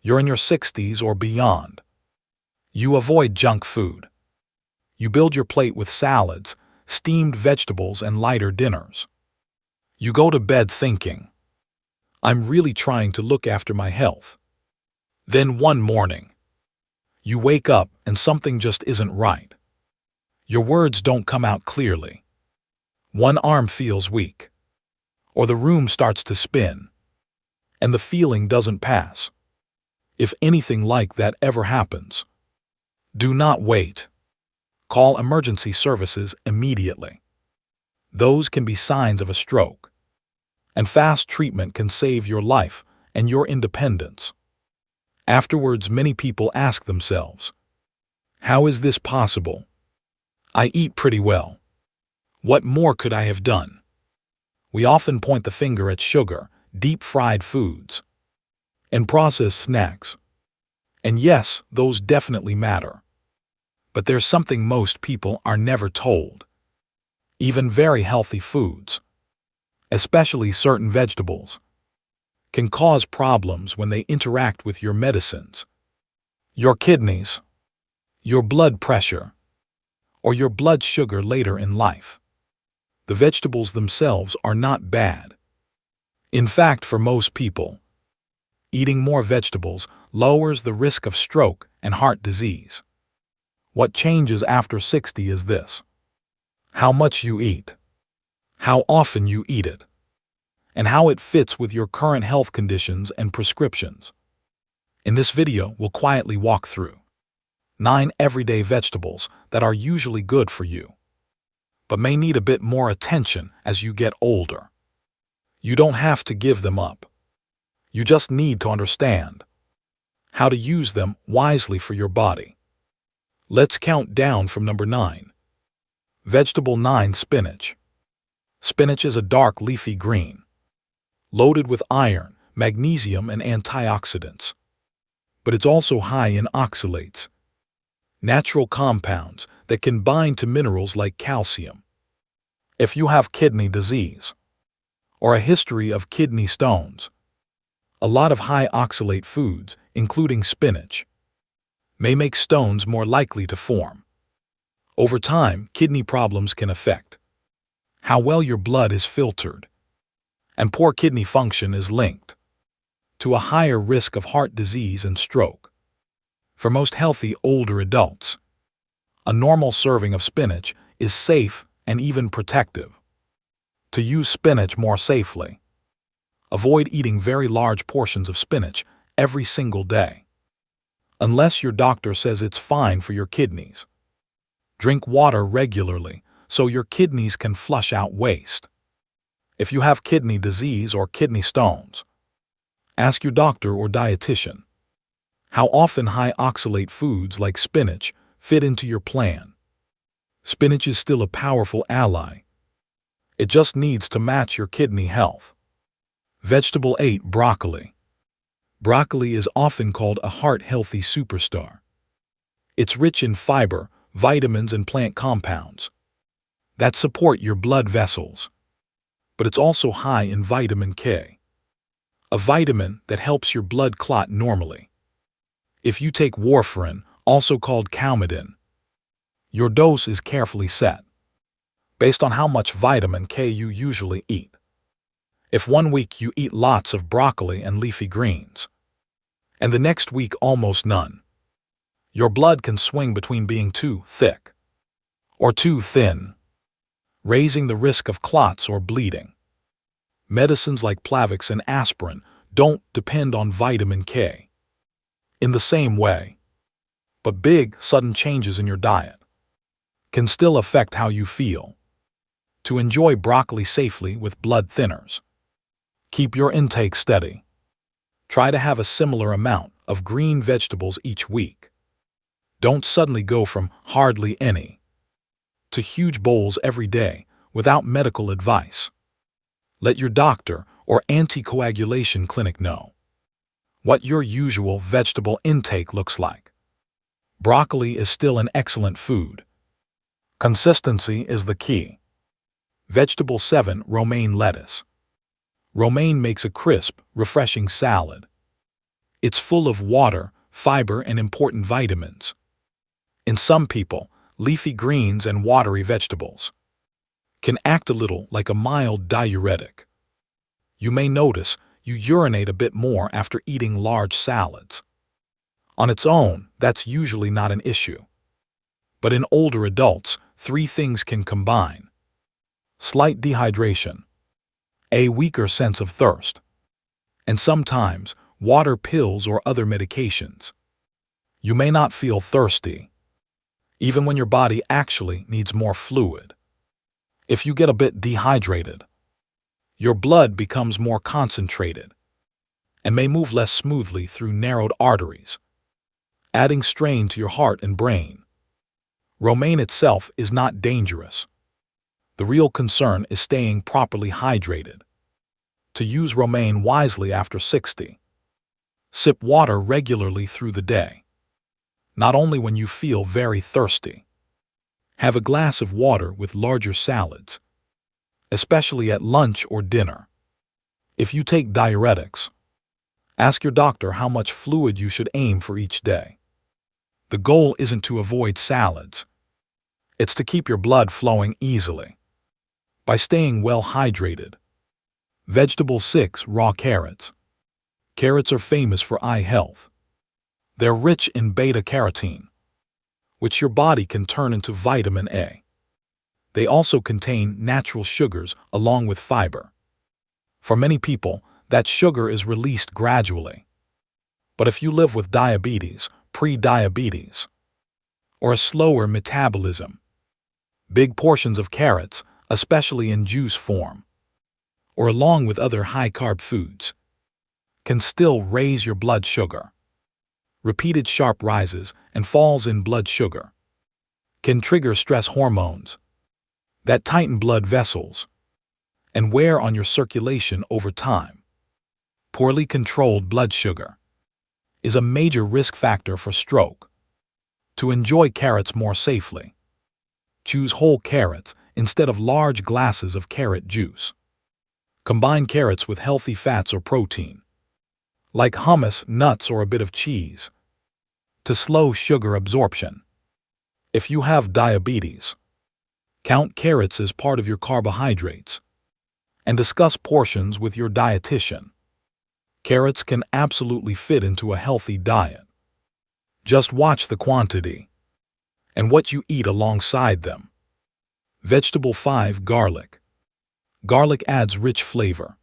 You're in your 60s or beyond. You avoid junk food. You build your plate with salads, steamed vegetables, and lighter dinners. You go to bed thinking, I'm really trying to look after my health. Then one morning, you wake up and something just isn't right. Your words don't come out clearly. One arm feels weak, or the room starts to spin, and the feeling doesn't pass. If anything like that ever happens, do not wait. Call emergency services immediately. Those can be signs of a stroke, and fast treatment can save your life and your independence. Afterwards, many people ask themselves, how is this possible? I eat pretty well. What more could I have done? We often point the finger at sugar, deep-fried foods, and processed snacks. And yes, those definitely matter. But there's something most people are never told. Even very healthy foods, especially certain vegetables, can cause problems when they interact with your medicines, your kidneys, your blood pressure, or your blood sugar later in life. The vegetables themselves are not bad. In fact, for most people, eating more vegetables lowers the risk of stroke and heart disease. What changes after 60 is this: how much you eat, how often you eat it, and how it fits with your current health conditions and prescriptions. In this video, we'll quietly walk through 9 everyday vegetables that are usually good for you, but may need a bit more attention as you get older. You don't have to give them up. You just need to understand how to use them wisely for your body. Let's count down from number 9. Vegetable 9. Spinach. Spinach is a dark leafy green, loaded with iron, magnesium, and antioxidants. But it's also high in oxalates, natural compounds that can bind to minerals like calcium. If you have kidney disease or a history of kidney stones, a lot of high oxalate foods, including spinach, may make stones more likely to form. Over time, kidney problems can affect how well your blood is filtered, and poor kidney function is linked to a higher risk of heart disease and stroke. For most healthy older adults, a normal serving of spinach is safe and even protective. To use spinach more safely, avoid eating very large portions of spinach every single day, unless your doctor says it's fine for your kidneys. Drink water regularly so your kidneys can flush out waste. If you have kidney disease or kidney stones, ask your doctor or dietitian how often high oxalate foods like spinach fit into your plan. Spinach is still a powerful ally. It just needs to match your kidney health. Vegetable 8. Broccoli. Broccoli is often called a heart-healthy superstar. It's rich in fiber, vitamins, and plant compounds that support your blood vessels. But it's also high in vitamin K, a vitamin that helps your blood clot normally. If you take warfarin, also called Coumadin, your dose is carefully set based on how much vitamin K you usually eat. If one week you eat lots of broccoli and leafy greens, and the next week almost none, your blood can swing between being too thick or too thin, raising the risk of clots or bleeding. Medicines like Plavix and aspirin don't depend on vitamin K in the same way, but big, sudden changes in your diet can still affect how you feel. To enjoy broccoli safely with blood thinners, keep your intake steady. Try to have a similar amount of green vegetables each week. Don't suddenly go from hardly any to huge bowls every day without medical advice. Let your doctor or anticoagulation clinic know what your usual vegetable intake looks like. Broccoli is still an excellent food. Consistency is the key. Vegetable 7. Romaine lettuce. Romaine makes a crisp, refreshing salad. It's full of water, fiber, and important vitamins. In some people, leafy greens and watery vegetables can act a little like a mild diuretic. You may notice you urinate a bit more after eating large salads. On its own, that's usually not an issue. But in older adults, three things can combine: slight dehydration, a weaker sense of thirst, and sometimes water pills or other medications. You may not feel thirsty, even when your body actually needs more fluid. If you get a bit dehydrated, your blood becomes more concentrated and may move less smoothly through narrowed arteries, adding strain to your heart and brain. Romaine itself is not dangerous. The real concern is staying properly hydrated. To use romaine wisely after 60, sip water regularly through the day, not only when you feel very thirsty. Have a glass of water with larger salads, especially at lunch or dinner. If you take diuretics, ask your doctor how much fluid you should aim for each day. The goal isn't to avoid salads. It's to keep your blood flowing easily by staying well hydrated. Vegetable 6. Raw carrots. Carrots are famous for eye health. They're rich in beta-carotene, which your body can turn into vitamin A. They also contain natural sugars along with fiber. For many people, that sugar is released gradually. But if you live with diabetes, pre-diabetes, or a slower metabolism, big portions of carrots, especially in juice form, or along with other high-carb foods, can still raise your blood sugar. Repeated sharp rises and falls in blood sugar can trigger stress hormones that tighten blood vessels and wear on your circulation over time. Poorly controlled blood sugar is a major risk factor for stroke. To enjoy carrots more safely, choose whole carrots instead of large glasses of carrot juice. Combine carrots with healthy fats or protein, like hummus, nuts, or a bit of cheese, to slow sugar absorption. If you have diabetes, count carrots as part of your carbohydrates and discuss portions with your dietitian. Carrots can absolutely fit into a healthy diet. Just watch the quantity and what you eat alongside them. Vegetable 5. Garlic. Garlic adds rich flavor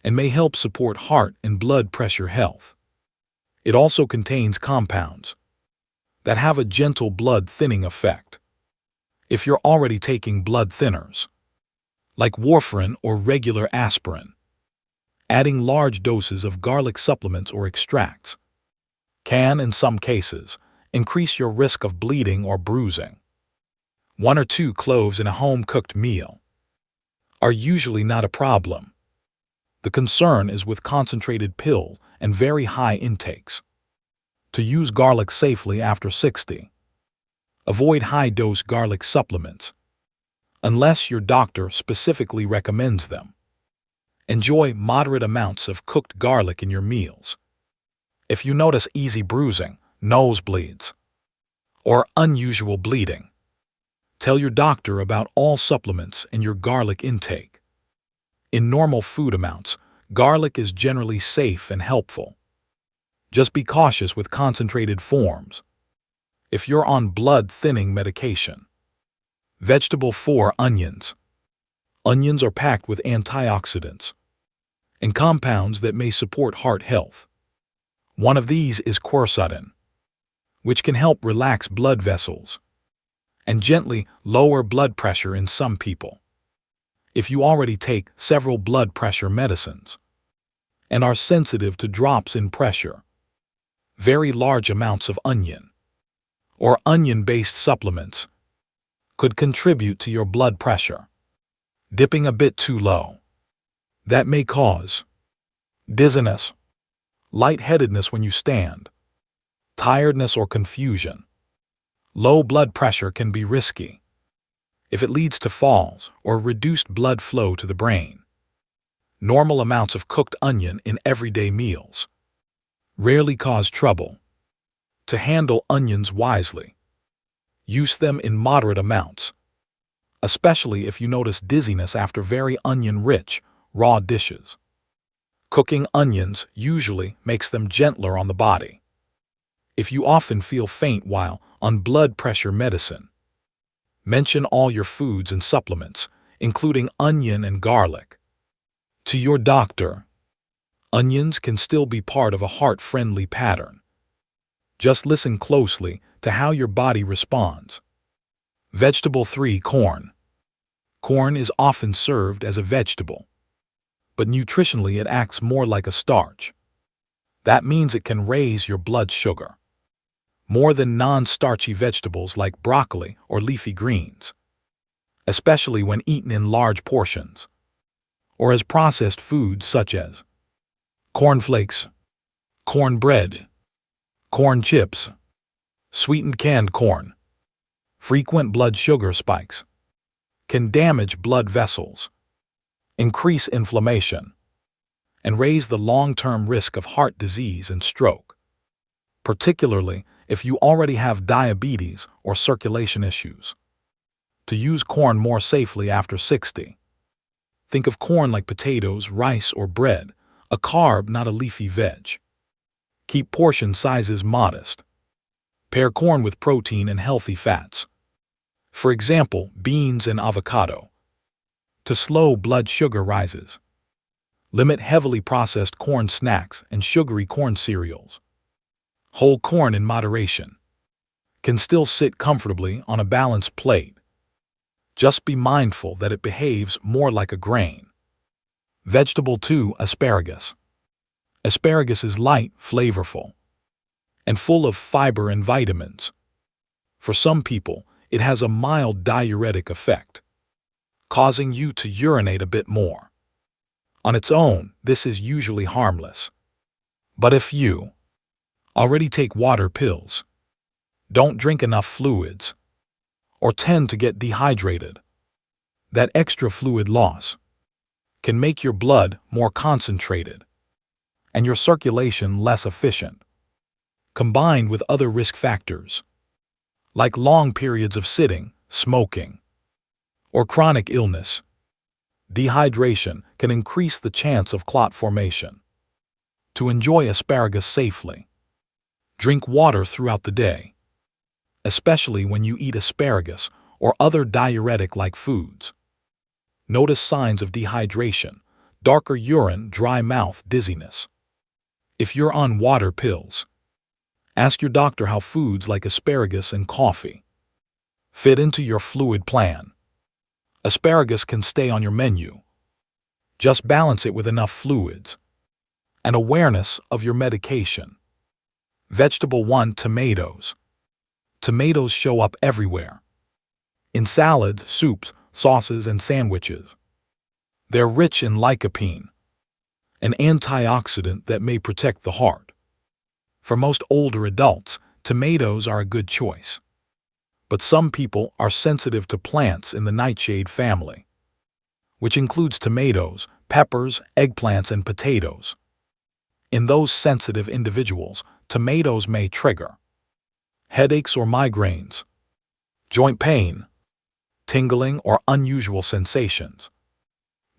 and may help support heart and blood pressure health. It also contains compounds that have a gentle blood thinning effect. If you're already taking blood thinners, like warfarin or regular aspirin, adding large doses of garlic supplements or extracts can, in some cases, increase your risk of bleeding or bruising. 1 or 2 cloves in a home-cooked meal are usually not a problem. The concern is with concentrated pill and very high intakes. To use garlic safely after 60, avoid high-dose garlic supplements unless your doctor specifically recommends them. Enjoy moderate amounts of cooked garlic in your meals. If you notice easy bruising, nosebleeds, or unusual bleeding, tell your doctor about all supplements and your garlic intake. In normal food amounts, garlic is generally safe and helpful. Just be cautious with concentrated forms if you're on blood-thinning medication. Vegetable 4. Onions. Onions are packed with antioxidants and compounds that may support heart health. One of these is quercetin, which can help relax blood vessels and gently lower blood pressure in some people. If you already take several blood pressure medicines and are sensitive to drops in pressure, very large amounts of onion or onion-based supplements could contribute to your blood pressure dipping a bit too low. That may cause dizziness, lightheadedness when you stand, tiredness, or confusion. Low blood pressure can be risky if it leads to falls or reduced blood flow to the brain. Normal amounts of cooked onion in everyday meals rarely cause trouble. To handle onions wisely, use them in moderate amounts, especially if you notice dizziness after very onion-rich, raw dishes. Cooking onions usually makes them gentler on the body. If you often feel faint while on blood pressure medicine, mention all your foods and supplements, including onion and garlic, to your doctor. Onions can still be part of a heart-friendly pattern. Just listen closely to how your body responds. Vegetable 3. Corn. Corn is often served as a vegetable, but nutritionally it acts more like a starch. That means it can raise your blood sugar more than non-starchy vegetables like broccoli or leafy greens, especially when eaten in large portions, or as processed foods such as cornflakes, cornbread, corn chips, sweetened canned corn. Frequent blood sugar spikes can damage blood vessels, increase inflammation, and raise the long-term risk of heart disease and stroke, particularly if you already have diabetes or circulation issues. To use corn more safely after 60. Think of corn like potatoes, rice, or bread, a carb, not a leafy veg. Keep portion sizes modest. Pair corn with protein and healthy fats. For example, beans and avocado. To slow blood sugar rises, limit heavily processed corn snacks and sugary corn cereals. Whole corn in moderation can still sit comfortably on a balanced plate. Just be mindful that it behaves more like a grain. Vegetable 2. Asparagus. Asparagus is light, flavorful, and full of fiber and vitamins. For some people, it has a mild diuretic effect, causing you to urinate a bit more. On its own, this is usually harmless. But if you already take water pills, don't drink enough fluids, or tend to get dehydrated, that extra fluid loss can make your blood more concentrated and your circulation less efficient. Combined with other risk factors, like long periods of sitting, smoking, or chronic illness, dehydration can increase the chance of clot formation. To enjoy asparagus safely, drink water throughout the day, especially when you eat asparagus or other diuretic-like foods. Notice signs of dehydration, darker urine, dry mouth, dizziness. If you're on water pills, ask your doctor how foods like asparagus and coffee fit into your fluid plan. Asparagus can stay on your menu. Just balance it with enough fluids and awareness of your medication. Vegetable 1. Tomatoes. Tomatoes show up everywhere, in salads, soups, sauces, and sandwiches. They're rich in lycopene, an antioxidant that may protect the heart. For most older adults, tomatoes are a good choice. But some people are sensitive to plants in the nightshade family, which includes tomatoes, peppers, eggplants, and potatoes. In those sensitive individuals, tomatoes may trigger headaches or migraines, joint pain, tingling or unusual sensations,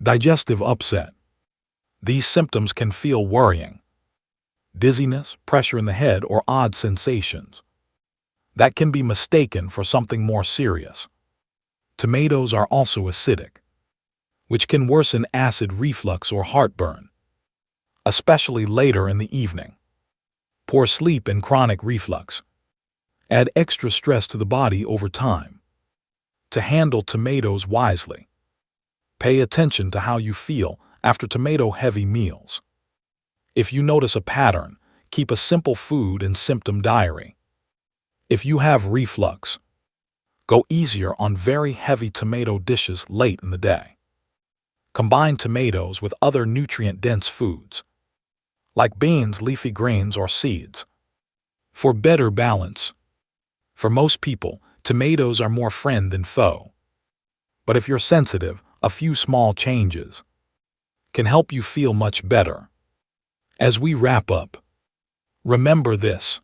digestive upset. These symptoms can feel worrying, dizziness, pressure in the head, or odd sensations that can be mistaken for something more serious. Tomatoes are also acidic, which can worsen acid reflux or heartburn, especially later in the evening. Poor sleep and chronic reflux add extra stress to the body over time. To handle tomatoes wisely, pay attention to how you feel after tomato-heavy meals. If you notice a pattern, keep a simple food and symptom diary. If you have reflux, go easier on very heavy tomato dishes late in the day. Combine tomatoes with other nutrient-dense foods, like beans, leafy greens, or seeds, for better balance. For most people, tomatoes are more friend than foe. But if you're sensitive, a few small changes can help you feel much better. As we wrap up, Remember this.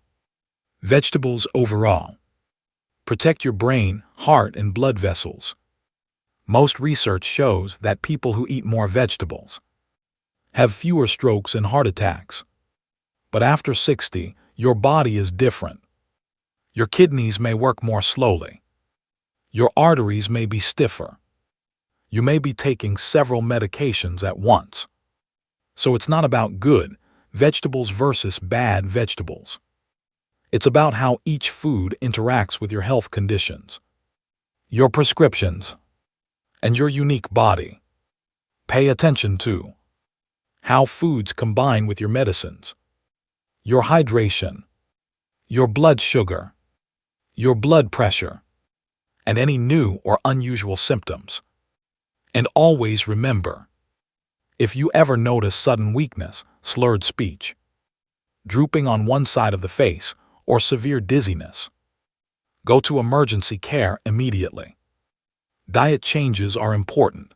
Vegetables overall. Protect your brain, heart, and blood vessels. Most research shows that people who eat more vegetables have fewer strokes and heart attacks. But after 60, your body is different. Your kidneys may work more slowly. Your arteries may be stiffer. You may be taking several medications at once. So it's not about good vegetables versus bad vegetables. It's about how each food interacts with your health conditions, your prescriptions, and your unique body. Pay attention to how foods combine with your medicines, your hydration, your blood sugar, your blood pressure, and any new or unusual symptoms. And always remember, if you ever notice sudden weakness, slurred speech, drooping on one side of the face, or severe dizziness, go to emergency care immediately. Diet changes are important,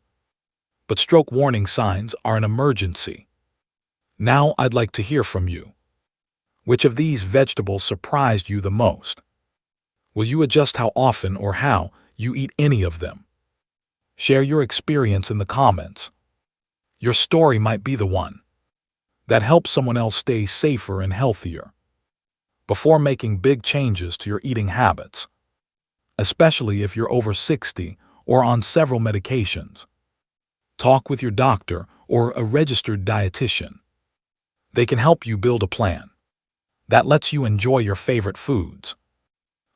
but stroke warning signs are an emergency. Now I'd like to hear from you. Which of these vegetables surprised you the most? Will you adjust how often or how you eat any of them? Share your experience in the comments. Your story might be the one that helps someone else stay safer and healthier. Before making big changes to your eating habits, especially if you're over 60 or on several medications, talk with your doctor or a registered dietitian. They can help you build a plan that lets you enjoy your favorite foods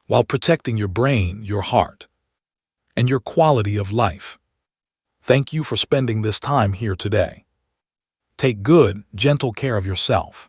while protecting your brain, your heart, and your quality of life. Thank you for spending this time here today. Take good, gentle care of yourself.